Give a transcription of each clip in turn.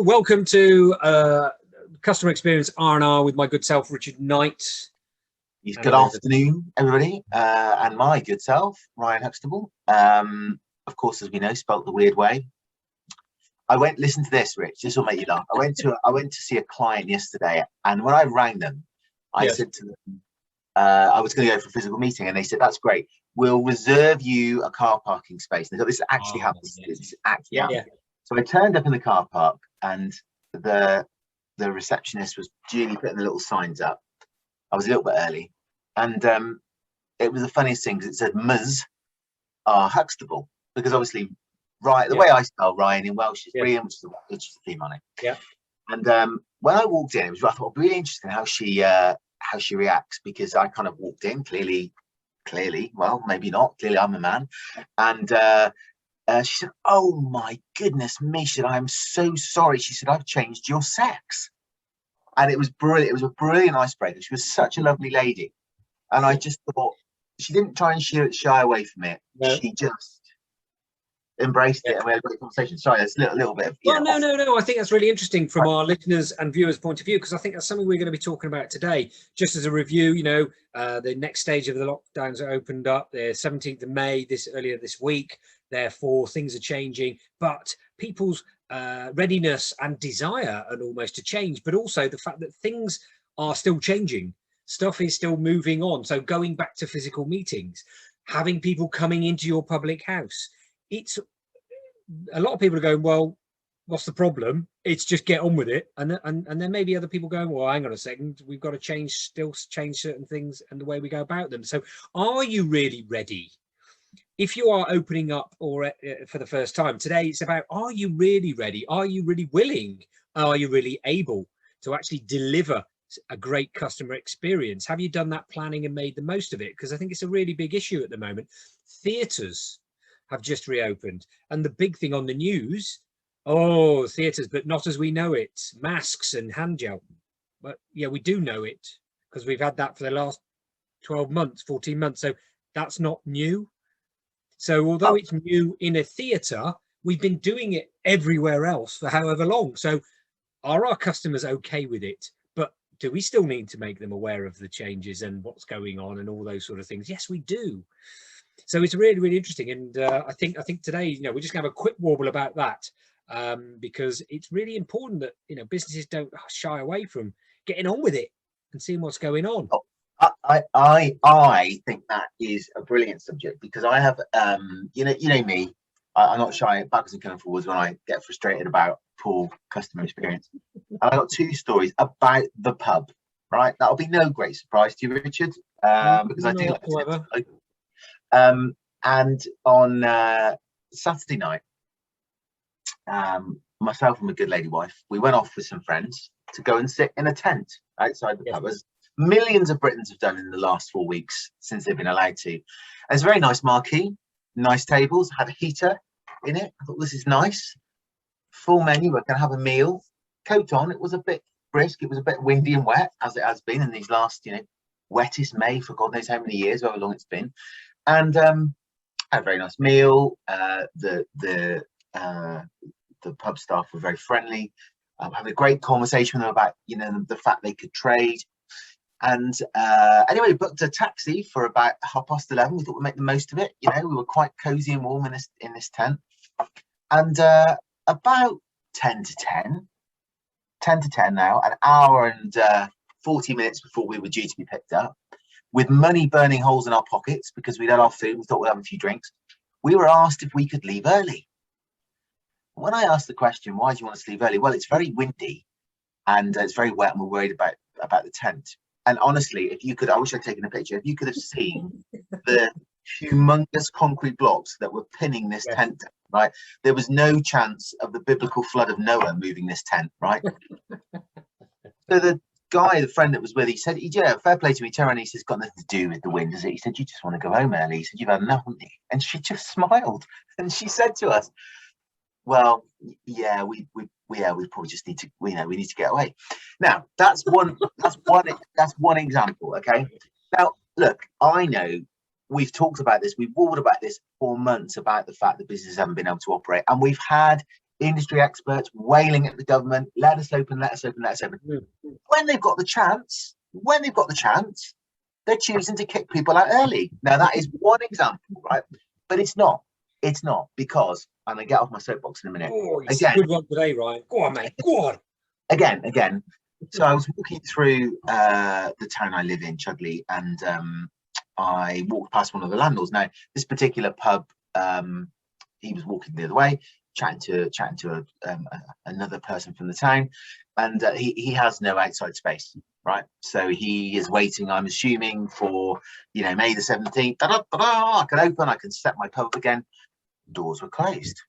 welcome to Customer Experience R&R with my good self, Richard Knight. Good afternoon, everybody, and my good self, Ryan Huxtable. Of course, as we know, spelt the weird way. Listen to this, Rich. This will make you laugh. I went to see a client yesterday, and when I rang them, I said to them, I was going to go for a physical meeting, and they said, "That's great. We'll reserve you a car parking space." And I thought, this actually happens. This actually happens. So I turned up in the car park, and the receptionist was duly putting the little signs up. I was a little bit early, and it was the funniest thing because it said Ms. R. Huxtable, because obviously, the way I spell Ryan in Welsh is Ryan, which is a female name. Yeah. And when I walked in, I thought really interesting how she reacts, because I kind of walked in clearly, well, maybe not. Clearly, I'm a man, and she said, "Oh my goodness me," she said, "I'm so sorry." She said, "I've changed your sex." And it was brilliant. It was a brilliant icebreaker. She was such a lovely lady. And I just thought, she didn't try and shy away from it. No. She just embraced it, and we had a great conversation. Sorry, that's a little bit of... No. I think that's really interesting from our listeners and viewers' point of view, because I think that's something we're going to be talking about today. Just as a review, the next stage of the lockdowns are opened up. The 17th of May, earlier this week. Therefore, things are changing. But people's readiness and desire and almost to change, but also the fact that things are still changing, stuff is still moving on. So going back to physical meetings, having people coming into your public house, it's a lot of people are going, well, what's the problem? It's just get on with it. And then maybe other people going, well, hang on a second, we've got to change certain things and the way we go about them. So are you really ready? If you are opening up or for the first time today, it's about, are you really ready? Are you really willing? Are you really able to actually deliver a great customer experience? Have you done that planning and made the most of it? Because I think it's a really big issue at the moment. Theatres have just reopened, and the big thing on the news, theatres, but not as we know it, masks and hand gel. But yeah, we do know it because we've had that for the last 12 months, 14 months. So that's not new. So although it's new in a theatre, we've been doing it everywhere else for however long. So are our customers okay with it? But do we still need to make them aware of the changes and what's going on and all those sort of things? Yes, we do. So it's really, really interesting. And I think today, we're just going to have a quick warble about that, because it's really important that, businesses don't shy away from getting on with it and seeing what's going on. I think that is a brilliant subject, because I have, you know me, I'm not shy backwards and coming forwards when I get frustrated about poor customer experience. And I got two stories about the pub, right? That'll be no great surprise to you, Richard, because I do like to. And on Saturday night, myself and my good lady wife, we went off with some friends to go and sit in a tent outside the pub, as millions of Britons have done in the last 4 weeks since they've been allowed to. And it's a very nice marquee, nice tables, had a heater in it. I thought, this is nice. Full menu, we're going to have a meal. Coat on, it was a bit brisk, it was a bit windy and wet, as it has been in these last, wettest May for God knows how many years, however long it's been. And had a very nice meal. The pub staff were very friendly. Having a great conversation with them about, the fact they could trade. And anyway, booked a taxi for about 11:30. We thought we'd make the most of it. We were quite cozy and warm in this tent. And about 10 to 10 now, an hour and 40 minutes before we were due to be picked up, with money burning holes in our pockets because we'd had our food, we thought we'd have a few drinks, we were asked if we could leave early. When I asked the question, why do you want us to leave early? Well, it's very windy and it's very wet and we're worried about the tent. And honestly, if you could, I wish I'd taken a picture, if you could have seen the humongous concrete blocks that were pinning this tent, right? There was no chance of the biblical flood of Noah moving this tent, right? So the friend that was with, he said, yeah, fair play to me, turned around and he says, got nothing to do with the wind, does it? He said, you just want to go home early. He said, you've had enough, haven't you? And she just smiled. And she said to us, well, yeah, we probably just need to, we need to get away. Now, that's one example, okay? Now, look, I know we've talked about this, we've warbled about this for months, about the fact that businesses haven't been able to operate, and we've had industry experts wailing at the government, let us open, let us open, let us open. When they've got the chance, they're choosing to kick people out early. Now that is one example, right? But it's not because I'm gonna get off my soapbox in a minute. Oh, it's a good one today, Ryan. Go on, mate. Go on. Again. So I was walking through the town I live in, Chudley, and I walked past one of the landlords. Now, this particular pub, he was walking the other way, chatting to another person from the town, and he has no outside space, right? So he is waiting, I'm assuming, for May the 17th. I can open, I can set my pub up again. Doors were closed.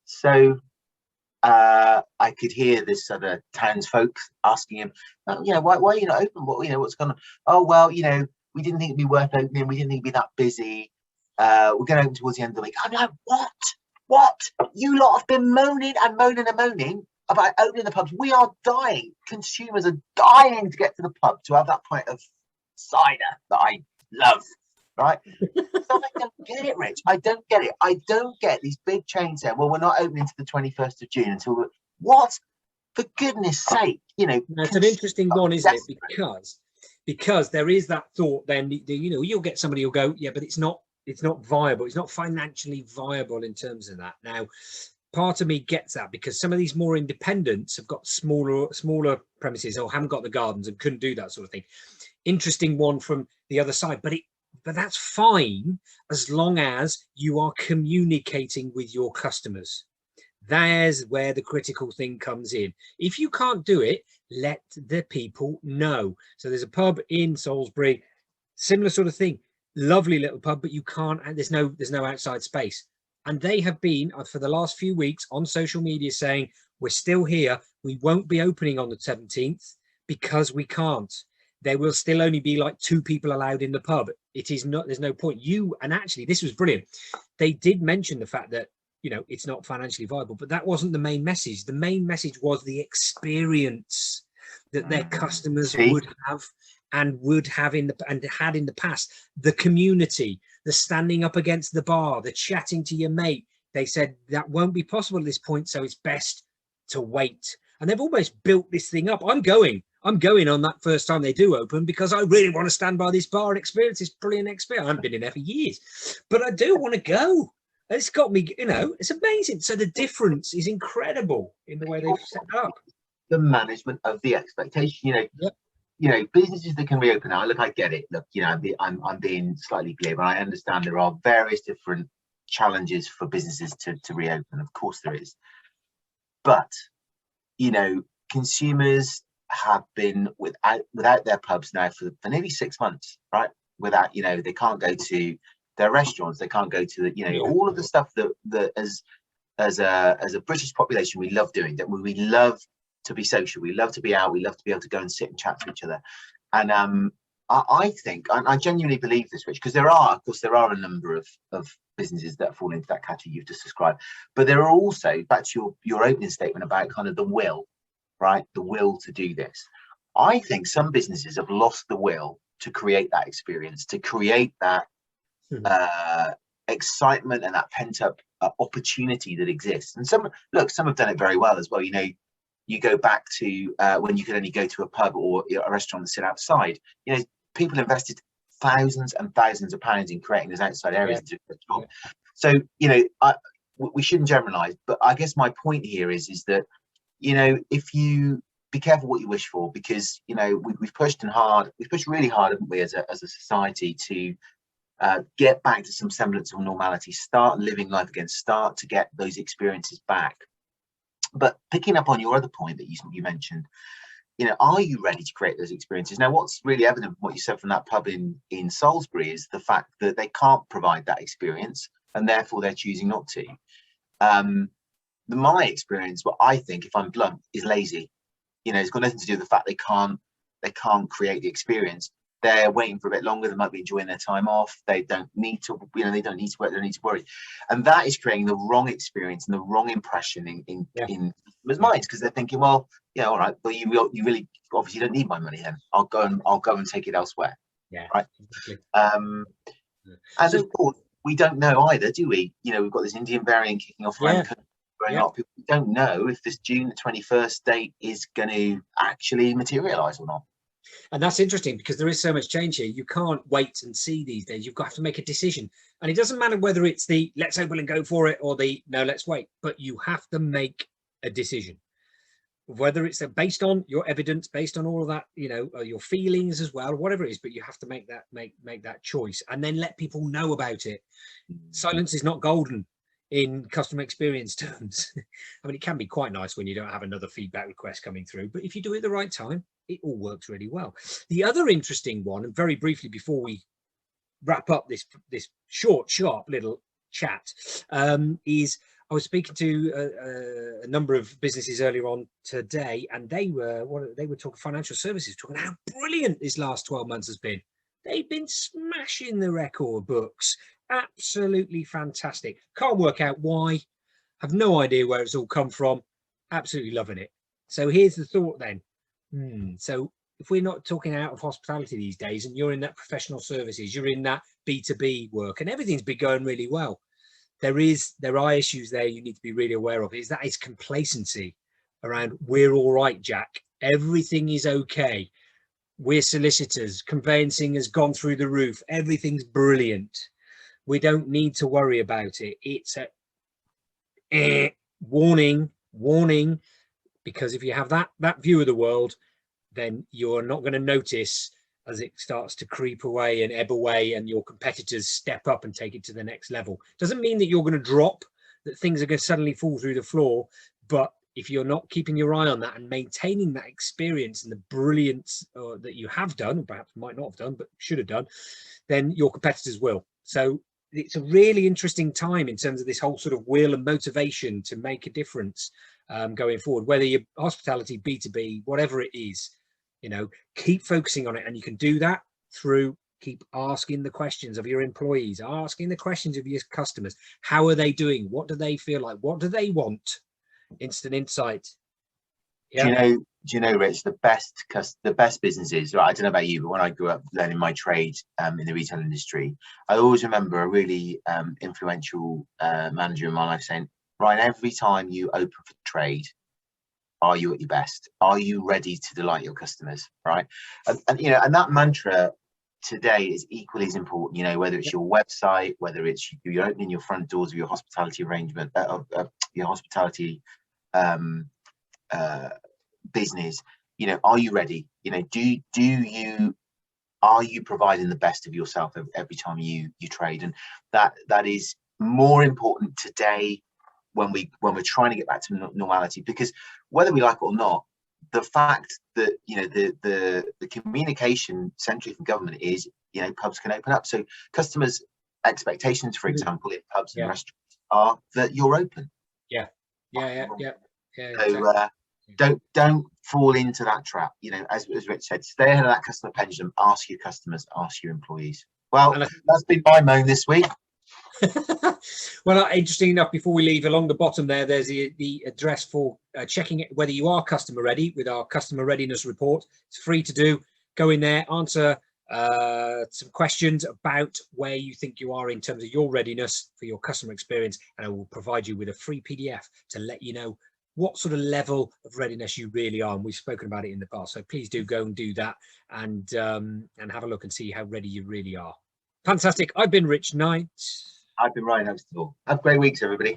So I could hear this other townsfolk asking him, why are you not open? What's going on? Oh, well, we didn't think it'd be worth opening. We didn't think it'd be that busy. We're going to open towards the end of the week. I'm like, what? You lot have been moaning about opening the pubs. We are dying. Consumers are dying to get to the pub to have that pint of cider that I love. Right? So I don't get it, Rich. I don't get it. I don't get these big chains saying, well, we're not opening to the 21st of June until what? For goodness sake, That's an interesting one, isn't it? Because there is that thought. Then you'll get somebody who'll go, yeah, but it's not viable. It's not financially viable in terms of that. Now, part of me gets that because some of these more independents have got smaller premises or haven't got the gardens and couldn't do that sort of thing. Interesting one from the other side, but that's fine as long as you are communicating with your customers. There's where the critical thing comes in. If you can't do it, let the people know. So there's a pub in Salisbury, similar sort of thing. Lovely little pub, but you can't, and there's no outside space. And they have been for the last few weeks on social media saying, we're still here. We won't be opening on the 17th because we can't. There will still only be like 2 people allowed in the pub. It is not, there's no point. And actually, this was brilliant. They did mention the fact that, it's not financially viable, but that wasn't the main message. The main message was the experience that their customers would have and had in the past. The community, the standing up against the bar, the chatting to your mate. They said that won't be possible at this point, so it's best to wait. And they've almost built this thing up. I'm going on that first time they do open because I really want to stand by this bar and experience this brilliant experience. I haven't been in there for years, but I do want to go. It's got me, it's amazing. So the difference is incredible in the way they've set it up. The management of the expectation, businesses that can reopen now. Look, I get it. Look, I'm being slightly glib, and I understand there are various different challenges for businesses to reopen. Of course there is. But, consumers have been without their pubs now for nearly 6 months, right? Without, they can't go to their restaurants, they can't go to all of the stuff that as a British population we love doing. That we love to be social, we love to be out, we love to be able to go and sit and chat to each other. And I think, and I genuinely believe this, Rich, because there are a number of businesses that fall into that category you've just described, but there are also, back to your opening statement about kind of the will, right? The will to do this. I think some businesses have lost the will to create that experience, to create that excitement and that pent-up opportunity that exists. And some have done it very well as well. You go back to when you could only go to a pub or a restaurant and sit outside. People invested thousands and thousands of pounds in creating those outside areas. Yeah. So we shouldn't generalize, but I guess my point here is that if you be careful what you wish for, because we've pushed really hard, haven't we, as a society, to get back to some semblance of normality, start living life again, start to get those experiences back. But picking up on your other point that you mentioned, are you ready to create those experiences? Now, what's really evident from what you said from that pub in Salisbury is the fact that they can't provide that experience, and therefore they're choosing not to. My experience, what I think, if I'm blunt, is lazy. It's got nothing to do with the fact they can't create the experience. They're waiting for a bit longer. They might be enjoying their time off. They don't need to, they don't need to work. They don't need to worry. And that is creating the wrong experience and the wrong impression in customers' minds, because they're thinking, well, all right, well, you really obviously don't need my money then. I'll go and take it elsewhere. Yeah. Right. Exactly. And so, of course, we don't know either, do we? You know, we've got this Indian variant kicking off around the country. A lot of people don't know if this June the 21st date is going to actually materialize or not. And that's interesting because there is so much change here. You can't wait and see these days. You've got to make a decision. And it doesn't matter whether it's the let's open and go for it or the no, let's wait. But you have to make a decision. Whether it's based on your evidence, based on all of that, you know, your feelings as well, whatever it is, but you have to make that choice and then let people know about it. Silence is not golden in customer experience terms. I mean, it can be quite nice when you don't have another feedback request coming through, but if you do it at the right time, it all works really well. The other interesting one, and very briefly before we wrap up this short, sharp little chat, is I was speaking to a number of businesses earlier on today, and they were talking financial services, talking how brilliant this last 12 months has been. They've been smashing the record books. Absolutely fantastic. Can't work out why. Have no idea where it's all come from. Absolutely loving it. So here's the thought then. So if we're not talking out of hospitality these days and you're in that professional services, you're in that B2B work and everything's been going really well. There are issues there you need to be really aware of. Is complacency around we're all right, Jack. Everything is okay. We're solicitors. Conveyancing has gone through the roof. Everything's brilliant. We don't need to worry about it. It's a warning, because if you have that view of the world, then you're not going to notice as it starts to creep away and ebb away and your competitors step up and take it to the next level. Doesn't mean that you're going to drop, that things are going to suddenly fall through the floor, but if you're not keeping your eye on that and maintaining that experience and the brilliance that you have done, or perhaps might not have done, but should have done, then your competitors will. So it's a really interesting time in terms of this whole sort of will and motivation to make a difference going forward, whether you're hospitality, B2B, whatever it is, you know, keep focusing on it. And you can do that through keep asking the questions of your employees, asking the questions of your customers. How are they doing? What do they feel like? What do they want? Instant insight. Yeah. Do you know, Rich, the best businesses, right, I don't know about you, but when I grew up learning my trade in the retail industry, I always remember a really influential manager in my life saying, Ryan, every time you open for trade, are you at your best? Are you ready to delight your customers? Right. And you know, and that mantra today is equally as important, you know, whether it's your website, whether it's you're opening your front doors of your hospitality arrangement, your hospitality business, you know, are you ready? You know, are you providing the best of yourself every time you trade? And that is more important today when we're trying to get back to normality, because whether we like it or not, the fact that, you know, the communication centrally from government is, you know, pubs can open up. So customers' expectations, for example, in pubs and restaurants are that you're open. Yeah. So don't fall into that trap. You know, as Rich said, stay ahead of that customer pendulum. Ask your customers, ask your employees. Well, that's been my moan this week. Well, interesting enough, before we leave, along the bottom there's the address for checking it, whether you are customer ready with our customer readiness report. It's free to do. Go in there, answer some questions about where you think you are in terms of your readiness for your customer experience, and I will provide you with a free PDF to let you know what sort of level of readiness you really are. And we've spoken about it in the past, so please do go and do that and have a look and see how ready you really are. Fantastic. I've been Rich Knight. I've been Ryan Huxtable. Have great weeks, everybody.